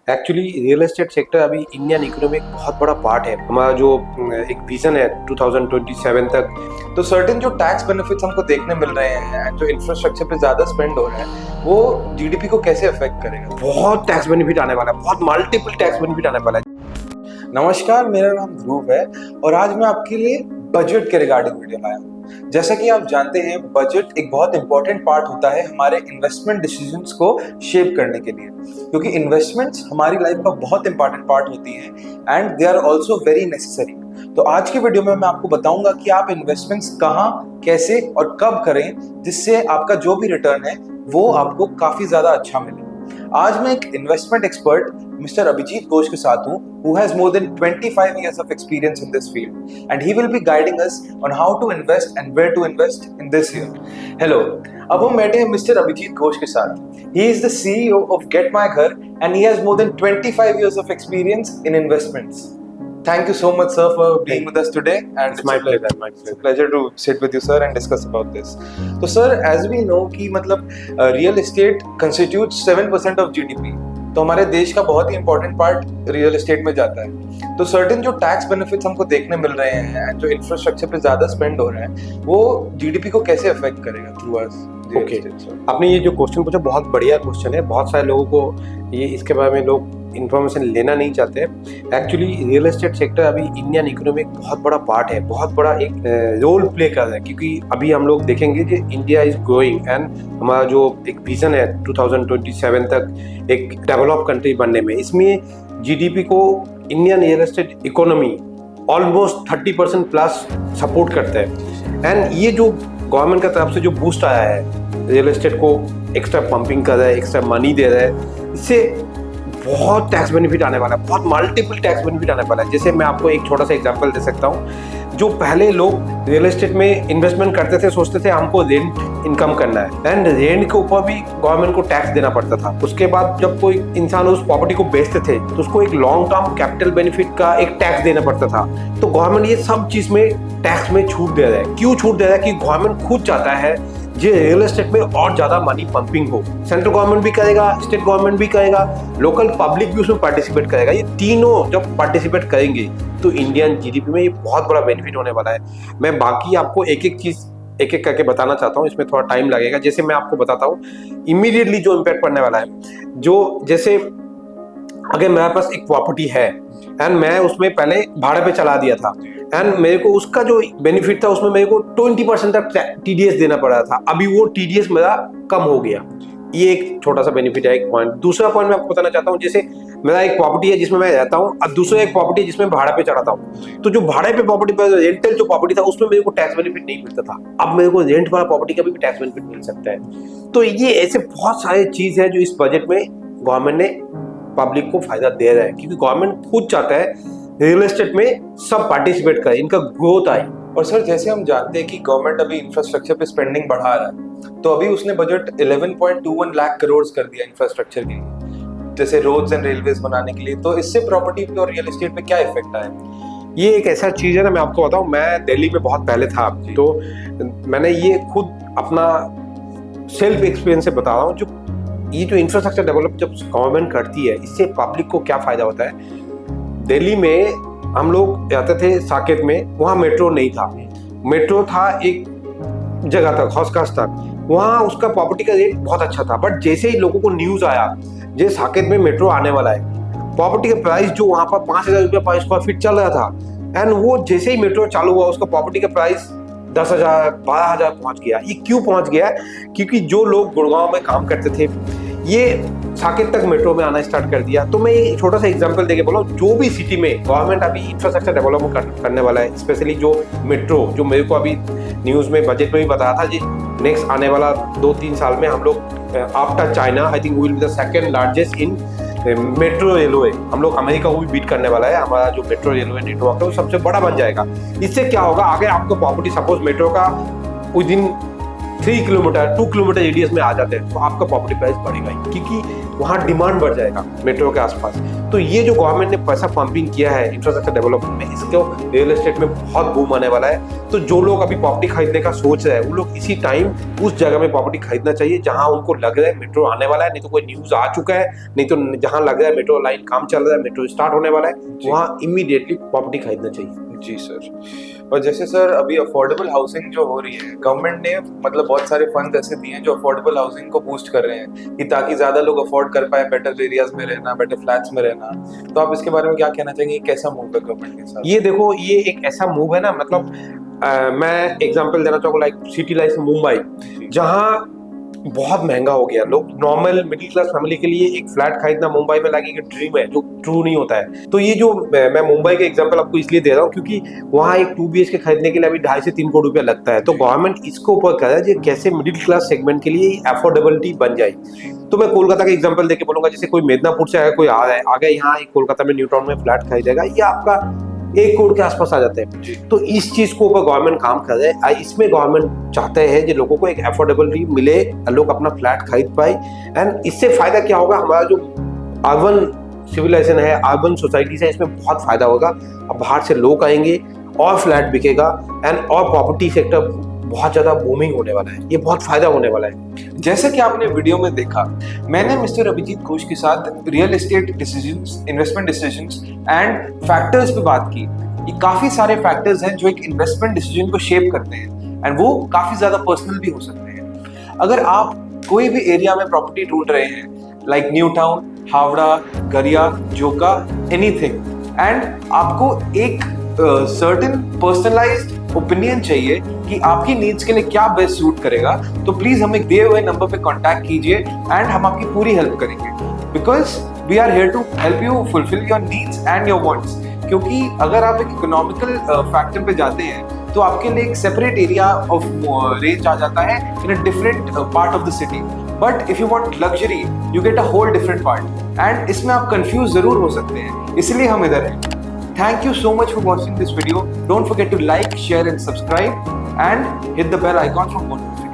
Actually real estate sector अभी Indian economy एक बहुत बड़ा पार्ट है। हमारा जो एक विजन है 2027 तक, तो सर्टेन जो टैक्स बेनिफिट्स हमको देखने मिल रहे हैं, जो इंफ्रास्ट्रक्चर पे ज्यादा स्पेंड हो रहा है, वो जीडीपी को कैसे अफेक्ट करेगा? बहुत टैक्स बेनिफिट आने वाला है, बहुत मल्टीपल टैक्स बेनिफिट आने वाला है। नमस्कार, मेरा नाम ध्रुव है और आज मैं आपके लिए बजट के रिगार्डिंग वीडियो लाया हूँ। जैसा कि आप जानते हैं, बजट एक बहुत इंपॉर्टेंट पार्ट होता है हमारे इन्वेस्टमेंट डिसीजंस को शेप करने के लिए, क्योंकि इन्वेस्टमेंट्स हमारी लाइफ का बहुत इंपॉर्टेंट पार्ट होती हैं and they are also very necessary. तो आज की वीडियो में मैं आपको बताऊंगा कि आप इन्वेस्टमेंट्स कहाँ, कैसे और कब करें, जिससे आपका जो भी रिटर्न है वो आपको काफी ज्यादा अच्छा मिले। आज मैं एक investment expert mister Abhijit Ghosh के साथ हूँ, who has more than 25 years of experience in this field, and he will be guiding us on how to invest and where to invest in this year. Hello, अब हम बैठे हैं mister Abhijit Ghosh के साथ। He is the CEO of Get My Ghar and he has more than 25 years of experience in investments. Thank you so much, sir, for being with us today. And It's my pleasure. It's a pleasure to sit with you, sir, and discuss about this. So, sir, as we know कि मतलब real estate constitutes 7% of GDP. तो हमारे देश का बहुत ही important part real estate में जाता है। तो सर्टेन जो टैक्स बेनिफिट्स हमको देखने मिल रहे हैं, जो इंफ्रास्ट्रक्चर पे ज्यादा स्पेंड हो रहा है, वो जीडीपी को कैसे अफेक्ट करेगा थ्रू अस? ओके, आपने ये जो क्वेश्चन पूछा बहुत बढ़िया क्वेश्चन है। बहुत सारे लोगों को ये इसके बारे में लोग इन्फॉर्मेशन लेना नहीं चाहते। एक्चुअली रियल एस्टेट सेक्टर अभी इंडियन इकोनॉमी एक बहुत बड़ा पार्ट है, बहुत बड़ा एक रोल प्ले कर रहा है, क्योंकि अभी हम लोग देखेंगे कि इंडिया इज ग्रोइंग एंड हमारा जो एक विजन है 2027 तक एक डेवलप कंट्री बनने में, इसमें जीडीपी को Indian real estate economy almost 30% plus support करता है। एंड ये जो गवर्नमेंट का तरफ से जो बूस्ट आया है, रियल एस्टेट को एक्स्ट्रा पंपिंग कर रहा है, एक्स्ट्रा मनी दे रहा है, इससे बहुत टैक्स बेनिफिट आने वाला है, बहुत मल्टीपल टैक्स बेनिफिट आने वाला है। जैसे मैं आपको एक छोटा सा एग्जांपल दे सकता हूँ। जो पहले लोग रियल एस्टेट में इन्वेस्टमेंट करते थे, सोचते थे हमको रेंट इनकम करना है एंड रेंट के ऊपर भी गवर्नमेंट को टैक्स देना पड़ता था। उसके बाद जब कोई इंसान उस प्रॉपर्टी को बेचते थे तो उसको एक लॉन्ग टर्म कैपिटल बेनिफिट का एक टैक्स देना पड़ता था। तो गवर्नमेंट ये सब चीज में टैक्स में छूट दे रहा है। क्यों छूट दे रहा है? कि गवर्नमेंट खुद चाहता है जो रियल एस्टेट में और ज्यादा मनी पंपिंग हो। सेंट्रल गवर्नमेंट भी करेगा, स्टेट गवर्नमेंट भी करेगा, लोकल पब्लिक भी उसमें पार्टिसिपेट करेगा। ये तीनों जब पार्टिसिपेट करेंगे तो इंडियन जीडीपी में ये बहुत बड़ा बेनिफिट होने वाला है। मैं बाकी आपको एक एक चीज एक एक करके बताना चाहता हूँ, इसमें थोड़ा टाइम लगेगा। जैसे मैं आपको बताता हूँ इमीडिएटली जो इम्पैक्ट पड़ने वाला है, जो जैसे अगर मेरे पास एक प्रॉपर्टी है एंड मैं उसमें पहले भाड़े पे चला दिया था एंड मेरे को उसका जो बेनिफिट था उसमें मेरे को 20% तक टीडीएस देना पड़ रहा था, अभी वो टीडीएस मेरा कम हो गया। ये एक छोटा सा बेनिफिट है, एक पॉइंट। दूसरा पॉइंट मैं आपको बताना चाहता हूँ, जैसे मेरा एक प्रॉपर्टी है जिसमें मैं रहता हूँ और दूसरा एक प्रॉपर्टी है जिसमें भाड़े पे चढ़ाता हूँ। तो जो भाड़े पे प्रॉपर्टी पर रेंटल जो प्रॉपर्टी था उसमें मेरे को टैक्स बेनिफिट नहीं मिलता था, अब मेरे को रेंट वाला प्रॉपर्टी का भी टैक्स बेनिफिट मिल सकता है। तो ये ऐसे बहुत सारे चीज है जो इस बजट में गवर्नमेंट ने पब्लिक को फायदा दे रहा है, क्योंकि गवर्नमेंट खुद चाहता है रियल एस्टेट में सब पार्टिसिपेट करे, इनका ग्रोथ आए। और सर, जैसे हम जानते हैं कि गवर्नमेंट अभी इंफ्रास्ट्रक्चर पे स्पेंडिंग बढ़ा रहा है, तो अभी उसने बजट 11.21 लाख करोड़ कर दिया इंफ्रास्ट्रक्चर के लिए, जैसे रोड्स एंड रेलवेज बनाने के लिए। तो इससे प्रॉपर्टी पे और रियल एस्टेट पे क्या इफेक्ट आया? ये एक ऐसा चीज है ना, मैं आपको बताऊं, मैं दिल्ली में बहुत पहले था, तो मैंने ये खुद अपना सेल्फ एक्सपीरियंस से बता रहा हूँ। जो ये जो इंफ्रास्ट्रक्चर डेवलप जब गवर्नमेंट करती है, इससे पब्लिक को क्या फायदा होता है। दिल्ली में हम लोग जाते थे साकेत में, वहाँ मेट्रो नहीं था। मेट्रो था एक जगह तक, हौसखास तक, वहाँ उसका प्रॉपर्टी का रेट बहुत अच्छा था। बट जैसे ही लोगों को न्यूज आया जे साकेत में मेट्रो आने वाला है, प्रॉपर्टी का प्राइस जो वहाँ पर 5,000 रुपया पर स्क्वायर फीट चल रहा था, एंड वो जैसे ही मेट्रो चालू हुआ उसका प्रॉपर्टी का प्राइस 10,000 12,000 पहुंच गया। ये क्यों पहुंच गया? क्योंकि जो लोग गुड़गांव में काम करते थे ये साकेत तक मेट्रो में आना स्टार्ट कर दिया। तो मैं एक छोटा सा एग्जांपल देके बोला, जो भी सिटी में गवर्नमेंट अभी इंफ्रास्ट्रक्चर डेवलपमेंट करने वाला है, स्पेशली जो मेट्रो, जो मेरे को अभी न्यूज में बजट में भी बताया था जी, नेक्स्ट आने वाला 2-3 साल में हम लोग after China I think will be the second largest in metro railway, हम लोग अमेरिका को भी बीट करने वाला है। हमारा जो मेट्रो रेलवे नेटवर्क है वो सबसे बड़ा बन जाएगा। इससे क्या होगा, अगर आपको प्रॉपर्टी सपोज मेट्रो का with in 3 kilometre 2 kilometre radius में आ जाते हैं तो आपका प्रॉपर्टी प्राइस बढ़ेगा ही, क्योंकि वहाँ डिमांड बढ़ जाएगा मेट्रो के आसपास। तो ये जो गवर्नमेंट ने पैसा पंपिंग किया है इंफ्रास्ट्रक्चर डेवलपमेंट में, इसको रियल एस्टेट में बहुत बूम आने वाला है। तो जो लोग अभी प्रॉपर्टी खरीदने का सोच रहे हैं वो लोग इसी टाइम उस जगह में प्रॉपर्टी खरीदना चाहिए जहां उनको लग रहा है मेट्रो आने वाला है, नहीं तो कोई न्यूज आ चुका है, नहीं तो जहां लग रहा है मेट्रो लाइन काम चल रहा है, मेट्रो स्टार्ट होने वाला है, वहां इमीडिएटली प्रॉपर्टी खरीदना चाहिए। जी सर। और जैसे सर अभी अफोर्डेबल हाउसिंग जो हो रही है, गवर्नमेंट ने मतलब बहुत सारे फंड ऐसे दिए हैं जो अफोर्डेबल हाउसिंग को बूस्ट कर रहे हैं कि ताकि ज्यादा लोग अफोर्ड कर पाए बेटर एरियाज में रहना, बेटर फ्लैट्स में रहना। तो आप इसके बारे में क्या कहना चाहेंगे, कैसा मूव है गवर्नमेंट के साथ? ये देखो, ये एक ऐसा मूव है ना, मतलब मैं एग्जांपल देना चाहूँगा, लाइक सिटी लाइफ मुंबई, जहाँ बहुत महंगा हो गया। लोग नॉर्मल मिडिल क्लास फैमिली के लिए एक फ्लैट खरीदना मुंबई में लाइक एक ड्रीम है जो ट्रू नहीं होता है। तो ये जो मैं मुंबई का एग्जांपल आपको इसलिए दे रहा हूँ क्योंकि वहाँ एक 2 BHK खरीदने के लिए अभी 2.5 से 3 करोड़ रुपया लगता है। तो गवर्नमेंट इसको ऊपर कर रहा है कि कैसे मिडिल क्लास सेगमेंट के लिए अफोर्डेबिलिटी बन जाए। तो मैं कोलकाता का एग्जांपल देके बोलूंगा, जैसे कोई मेदिनीपुर से अगर कोई आ रहा है, आ गया यहाँ एक कोलकाता में न्यू टाउन में फ्लैट खरीदेगा, ये आपका 1 करोड़ के आसपास आ जाते हैं। तो इस चीज को ऊपर गवर्नमेंट काम कर रहे हैं। इसमें गवर्नमेंट चाहते हैं कि लोगों को एक अफोर्डेबिलिटी मिले, लोग अपना फ्लैट खरीद पाए। एंड इससे फायदा क्या होगा, हमारा जो अर्बन सिविलाइजेशन है, अर्बन सोसाइटी है, इसमें बहुत फायदा होगा। अब बाहर से लोग आएंगे और फ्लैट बिकेगा एंड और प्रॉपर्टी सेक्टर बहुत ज्यादा बूमिंग होने वाला है। ये बहुत फायदा होने वाला है। जैसा कि आपने वीडियो में देखा, मैंने मिस्टर अभिजीत घोष के साथ real estate decisions, investment decisions and factors पे बात की। ये काफी सारे फैक्टर्स हैं जो एक इन्वेस्टमेंट डिसीजन को शेप करते हैं एंड वो काफी ज्यादा पर्सनल भी हो सकते हैं। अगर आप कोई भी एरिया में प्रॉपर्टी ढूंढ रहे हैं, लाइक न्यू टाउन, हावड़ा, गरिया, जोका, एनीथिंग, एंड आपको एक सर्टेन पर्सनलाइज्ड ओपिनियन चाहिए कि आपकी नीड्स के लिए क्या बेस्ट सूट करेगा, तो प्लीज हमें दिए हुए नंबर पे कांटेक्ट कीजिए एंड हम आपकी पूरी हेल्प करेंगे। Because we are here to help you fulfil your needs and your wants. क्योंकि अगर आप एक इकोनॉमिकल फैक्टर पे जाते हैं तो आपके लिए एक सेपरेट एरिया ऑफ रेंज आ जाता है in a different part of the city. But if you want luxury, you get a whole different part and इसमें आप कंफ्यूज जरूर हो सकते हैं, इसलिए हम इधर हैं। Thank you so much for watching this video. Don't forget to like, share and subscribe and hit the bell icon for more notifications.